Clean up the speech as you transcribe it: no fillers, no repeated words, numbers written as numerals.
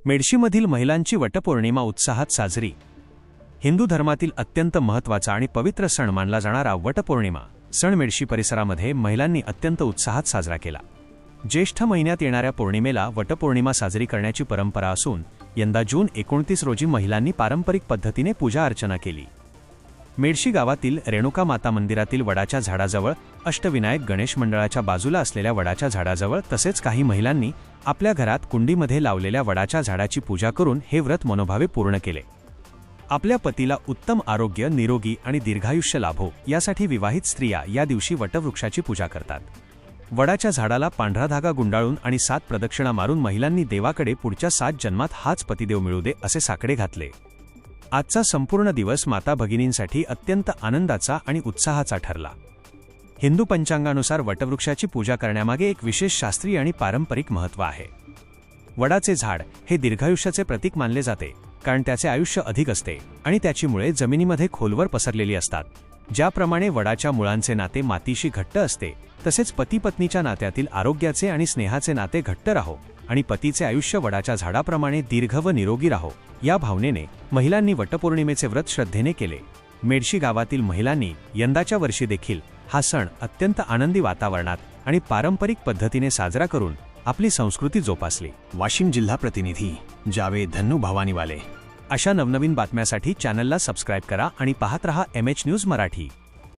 मेडशीमधील महिलांची वटपौर्णिमा उत्साहात साजरी। हिंदू धर्मातील अत्यंत महत्त्वाचा आणि पवित्र सण मानला जाणारा वटपौर्णिमा सण मेडशी परिसरामध्ये महिलांनी अत्यंत उत्साहात साजरा केला। ज्येष्ठ महिन्यात येणाऱ्या पौर्णिमेला वटपौर्णिमा साजरी करण्याची परंपरा असून यंदा जून 29 रोजी महिलांनी पारंपरिक पद्धतीने पूजा अर्चना केली। मेडशी गावातील रेणुका माता मंदिरातील वडाच्या झाडाजवळ, अष्टविनायक गणेश मंडळाच्या बाजूला असलेल्या वडाच्या झाडाजवळ तसेच काही महिलांनी आपल्या घरात कुंडीमध्ये लावलेल्या वडाच्या झाडाची पूजा करून हे व्रत मनोभावे पूर्ण केले। आपल्या पतीला उत्तम आरोग्य, निरोगी आणि दीर्घायुष्य लाभो यासाठी विवाहित स्त्रिया या दिवशी वटवृक्षाची पूजा करतात। वडाच्या झाडाला पांढरा धागा गुंडाळून आणि 7 प्रदक्षिणा मारून महिलांनी देवाकडे पुढच्या 7 जन्मात हाच पतिदेव मिळू दे असे साकडे घातले। आजचा संपूर्ण दिवस माता भगिनींसाठी अत्यंत आनंदाचा आणि उत्साहाचा ठरला। हिंदू पंचांगानुसार वटवृक्षाची पूजा करण्यामागे एक विशेष शास्त्रीय आणि पारंपरिक महत्त्व आहे। वडाचे झाड हे दीर्घायुष्याचे प्रतीक मानले जाते, कारण त्याचे आयुष्य अधिक असते आणि त्याची मुळे जमिनीमध्ये खोलवर पसरलेली असतात। ज्याप्रमाणे वडाच्या मुळांचे नाते मातीशी घट्ट असते, तसेच पती-पत्नीच्या नात्यातील आरोग्याचे आणि स्नेहाचे नाते घट्ट राहो आणि पतीचे आयुष्य वडाच्या झाडाप्रमाणे दीर्घ व निरोगी राहो या भावनेने महिलांनी वटपौर्णिमेचे व्रत श्रद्धेने केले। मेडशी गावातील महिलांनी यंदाच्या वर्षी देखील हा सण अत्यंत आनंदी वातावरणात आणि पारंपरिक पद्धतीने साजरा करून आपली संस्कृती जोपासली। वाशिम जिल्हा प्रतिनिधी जावेद धन्नू भवानीवाले। अशा नवनवीन बातम्यासाठी चॅनलला सबस्क्राईब करा आणि पाहत रहा MH न्यूज मराठी।